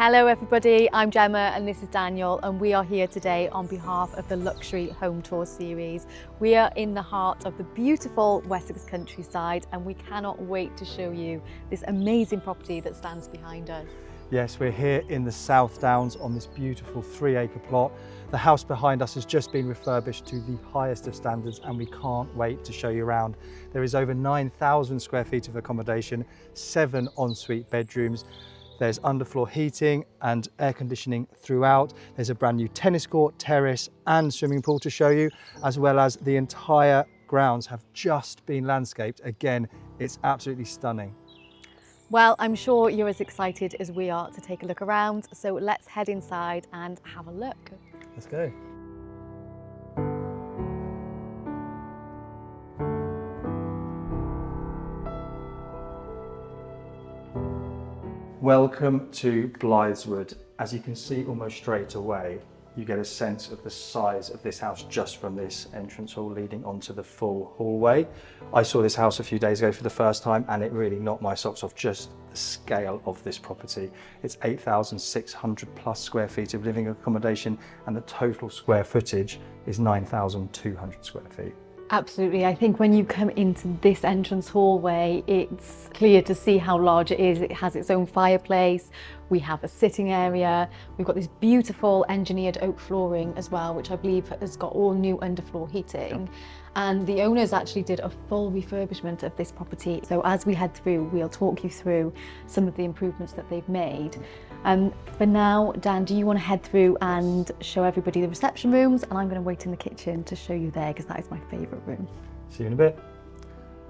Hello everybody, I'm Gemma and this is Daniel, and we are here today on behalf of the Luxury Home Tour series. We are in the heart of the beautiful Wessex countryside and we cannot wait to show you this amazing property that stands behind us. Yes, we're here in the South Downs on this beautiful 3-acre plot. The house behind us has just been refurbished to the highest of standards and we can't wait to show you around. There is over 9,000 square feet of accommodation, 7 ensuite bedrooms. There's underfloor heating and air conditioning throughout. There's a brand new tennis court, terrace and swimming pool to show you, as well as the entire grounds have just been landscaped. Again, it's absolutely stunning. Well, I'm sure you're as excited as we are to take a look around, so let's head inside and have a look. Let's go. Welcome to Blytheswood. As you can see almost straight away, you get a sense of the size of this house just from this entrance hall leading onto the full hallway. I saw this house a few days ago for the first time and it really knocked my socks off, just the scale of this property. It's 8,600 plus square feet of living accommodation and the total square footage is 9,200 square feet. Absolutely. I think when you come into this entrance hallway, it's clear to see how large it is. It has its own fireplace. We have a sitting area. We've got this beautiful engineered oak flooring as well, which I believe has got all new underfloor heating. Yep. And the owners actually did a full refurbishment of this property. So as we head through, we'll talk you through some of the improvements that they've made. For now, Dan, do you want to head through and show everybody the reception rooms? And I'm going to wait in the kitchen to show you there because that is my favourite room. See you in a bit.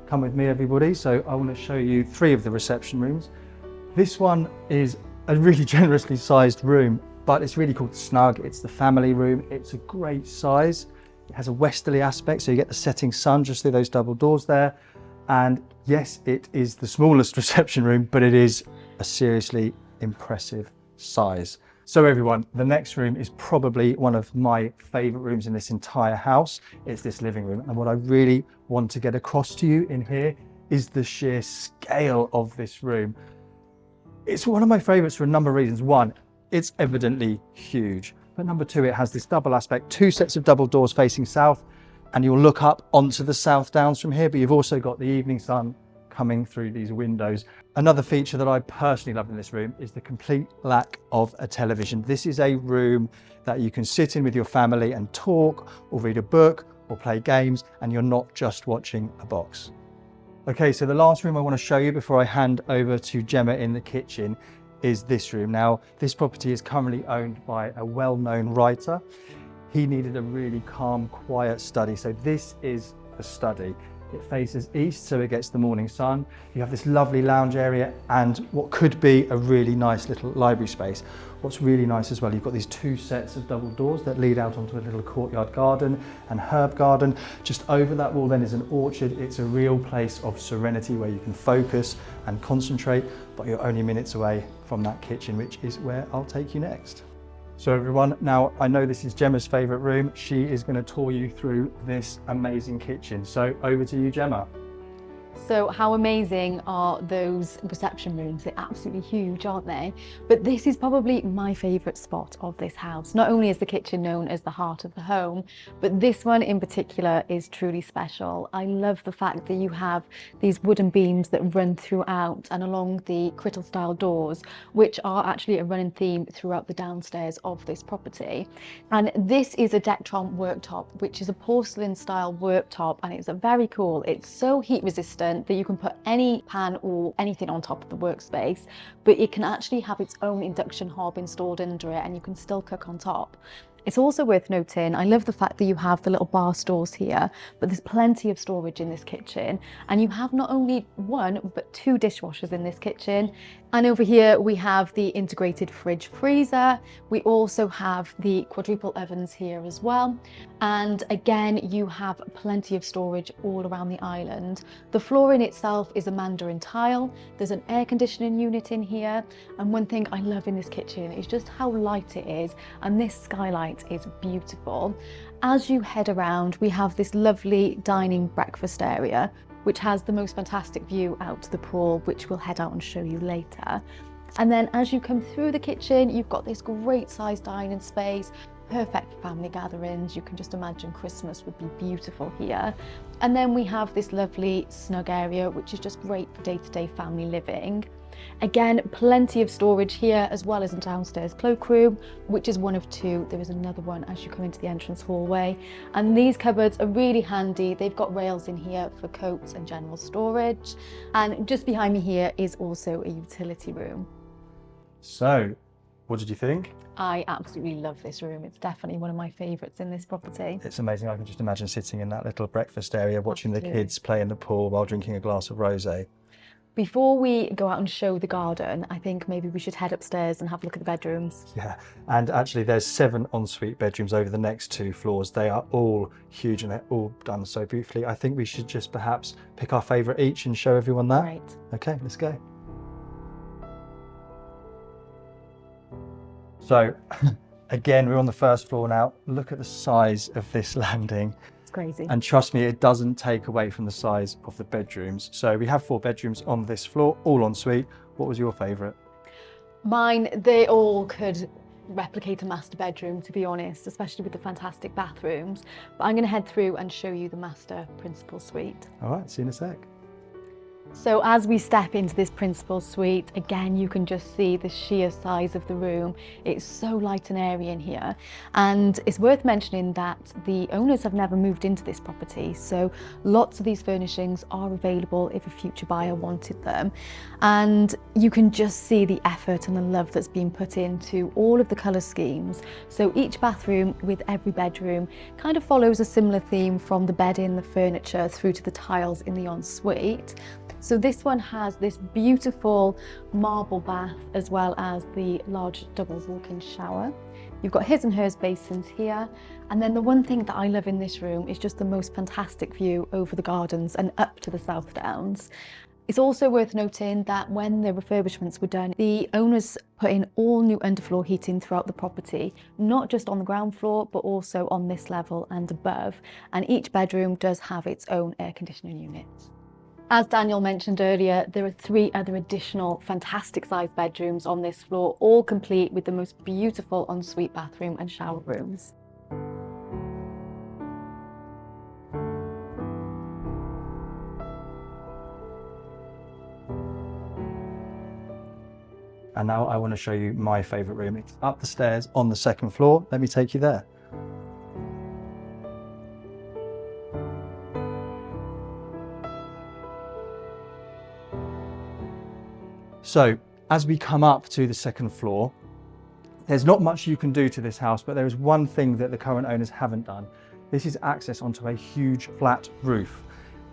Come with me, everybody. So I want to show you 3 of the reception rooms. This one is a really generously sized room, but it's really called Snug. It's the family room. It's a great size. It has a westerly aspect, so you get the setting sun just through those double doors there. And yes, it is the smallest reception room, but it is a seriously impressive size. So everyone, the next room is probably one of my favourite rooms in this entire house. It's this living room. And what I really want to get across to you in here is the sheer scale of this room. It's one of my favourites for a number of reasons. One, it's evidently huge. But number 2, it has this double aspect, 2 sets of double doors facing south, and you'll look up onto the South Downs from here, but you've also got the evening sun coming through these windows. Another feature that I personally love in this room is the complete lack of a television. This is a room that you can sit in with your family and talk, or read a book, or play games, and you're not just watching a box. Okay, so the last room I want to show you before I hand over to Gemma in the kitchen is this room. Now, this property is currently owned by a well-known writer. He needed a really calm, quiet study. So this is the study. It faces east, so it gets the morning sun. You have this lovely lounge area and what could be a really nice little library space. What's really nice as well, you've got these 2 sets of double doors that lead out onto a little courtyard garden and herb garden. Just over that wall then is an orchard. It's a real place of serenity where you can focus and concentrate, but you're only minutes away from that kitchen, which is where I'll take you next. So everyone, now I know this is Gemma's favourite room. She is going to tour you through this amazing kitchen. So over to you, Gemma. So how amazing are those reception rooms? They're absolutely huge, aren't they? But this is probably my favourite spot of this house. Not only is the kitchen known as the heart of the home, but this one in particular is truly special. I love the fact that you have these wooden beams that run throughout and along the crittle style doors, which are actually a running theme throughout the downstairs of this property. And this is a Dectron worktop, which is a porcelain style worktop, and it's very cool. It's so heat resistant that you can put any pan or anything on top of the workspace, but it can actually have its own induction hob installed under it and you can still cook on top. It's also worth noting, I love the fact that you have the little bar stools here, but there's plenty of storage in this kitchen. And you have not only 1, but 2 dishwashers in this kitchen. And over here we have the integrated fridge freezer. We also have the quadruple ovens here as well. And again, you have plenty of storage all around the island. The flooring itself is a mandarin tile. There's an air conditioning unit in here. And one thing I love in this kitchen is just how light it is. And this skylight is beautiful. As you head around, we have this lovely dining breakfast area, which has the most fantastic view out to the pool, which we'll head out and show you later. And then as you come through the kitchen, you've got this great sized dining space, perfect for family gatherings. You can just imagine Christmas would be beautiful here. And then we have this lovely snug area, which is just great for day-to-day family living. Again, plenty of storage here, as well as a downstairs cloakroom, which is one of two. There is another one as you come into the entrance hallway. And these cupboards are really handy. They've got rails in here for coats and general storage. And just behind me here is also a utility room. So, what did you think? I absolutely love this room. It's definitely one of my favourites in this property. It's amazing. I can just imagine sitting in that little breakfast area, watching the Absolutely. kids play in the pool while drinking a glass of rosé. Before we go out and show the garden, I think maybe we should head upstairs and have a look at the bedrooms. Yeah, and actually there's 7 ensuite bedrooms over the next 2 floors. They are all huge and they're all done so beautifully. I think we should just perhaps pick our favourite each and show everyone that. Right. Okay, let's go. So, again, we're on the first floor now. Look at the size of this landing. It's crazy. And trust me, it doesn't take away from the size of the bedrooms. So we have 4 bedrooms on this floor, all en suite. What was your favourite? Mine, they all could replicate a master bedroom, to be honest, especially with the fantastic bathrooms. But I'm going to head through and show you the master principal suite. All right, see you in a sec. So as we step into this principal suite, again, you can just see the sheer size of the room. It's so light and airy in here. And it's worth mentioning that the owners have never moved into this property. So lots of these furnishings are available if a future buyer wanted them. And you can just see the effort and the love that's been put into all of the colour schemes. So each bathroom with every bedroom kind of follows a similar theme, from the bedding, the furniture, through to the tiles in the ensuite. So this one has this beautiful marble bath, as well as the large double walk-in shower. You've got his and hers basins here. And then the one thing that I love in this room is just the most fantastic view over the gardens and up to the South Downs. It's also worth noting that when the refurbishments were done, the owners put in all new underfloor heating throughout the property, not just on the ground floor, but also on this level and above. And each bedroom does have its own air conditioning units. As Daniel mentioned earlier, there are 3 other additional fantastic sized bedrooms on this floor, all complete with the most beautiful ensuite bathroom and shower rooms. And now I want to show you my favourite room. It's up the stairs on the 2nd floor. Let me take you there. So as we come up to the 2nd floor, there's not much you can do to this house, but there is one thing that the current owners haven't done. This is access onto a huge flat roof.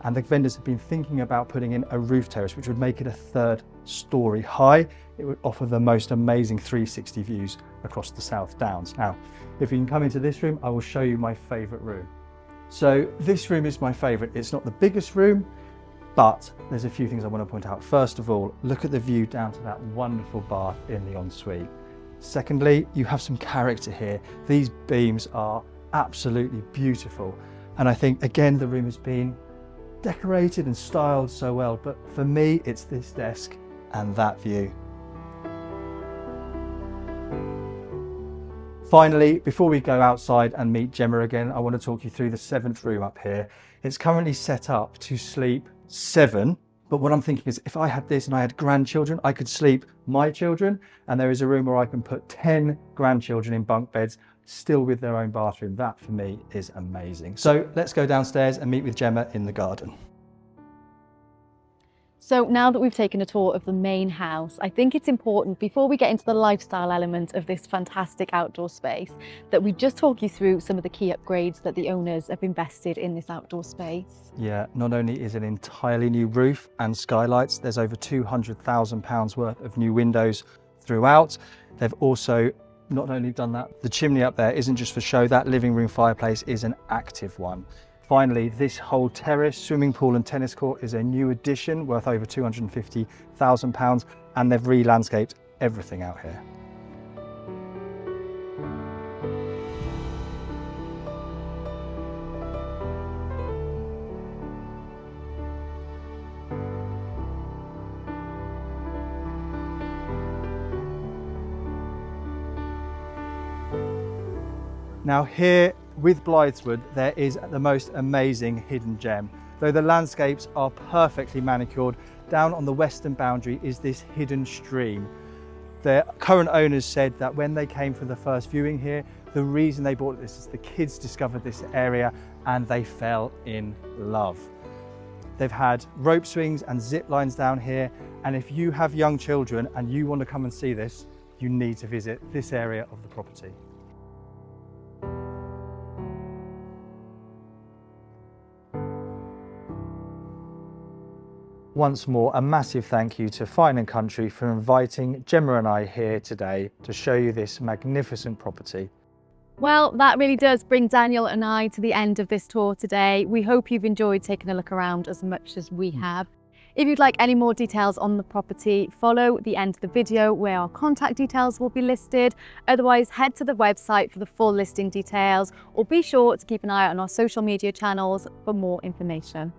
And the vendors have been thinking about putting in a roof terrace, which would make it a 3rd story high. It would offer the most amazing 360 views across the South Downs. Now, if you can come into this room, I will show you my favourite room. So this room is my favourite. It's not the biggest room, but there's a few things I want to point out. First of all, look at the view down to that wonderful bath in the ensuite. Secondly, you have some character here. These beams are absolutely beautiful. And I think, again, the room has been decorated and styled so well, but for me, it's this desk and that view. Finally, before we go outside and meet Jemma again, I want to talk you through the 7th room up here. It's currently set up to sleep 7, but what I'm thinking is, if I had this and I had grandchildren, I could sleep my children, and there is a room where I can put 10 grandchildren in bunk beds, still with their own bathroom. That for me is amazing. So let's go downstairs and meet with Jemma in the garden. So now that we've taken a tour of the main house, I think it's important, before we get into the lifestyle element of this fantastic outdoor space, that we just talk you through some of the key upgrades that the owners have invested in this outdoor space. Yeah, not only is it an entirely new roof and skylights, there's over £200,000 worth of new windows throughout. They've also not only done that, the chimney up there isn't just for show. That living room fireplace is an active one. Finally, this whole terrace, swimming pool and tennis court is a new addition worth over £250,000, and they've re-landscaped everything out here. Now here with Blytheswood, there is the most amazing hidden gem. Though the landscapes are perfectly manicured, down on the western boundary is this hidden stream. The current owners said that when they came for the first viewing here, the reason they bought this is the kids discovered this area and they fell in love. They've had rope swings and zip lines down here, and if you have young children and you want to come and see this, you need to visit this area of the property. Once more, a massive thank you to Fine & Country for inviting Gemma and I here today to show you this magnificent property. Well, that really does bring Daniel and I to the end of this tour today. We hope you've enjoyed taking a look around as much as we have. If you'd like any more details on the property, follow the end of the video where our contact details will be listed. Otherwise, head to the website for the full listing details, or be sure to keep an eye out on our social media channels for more information.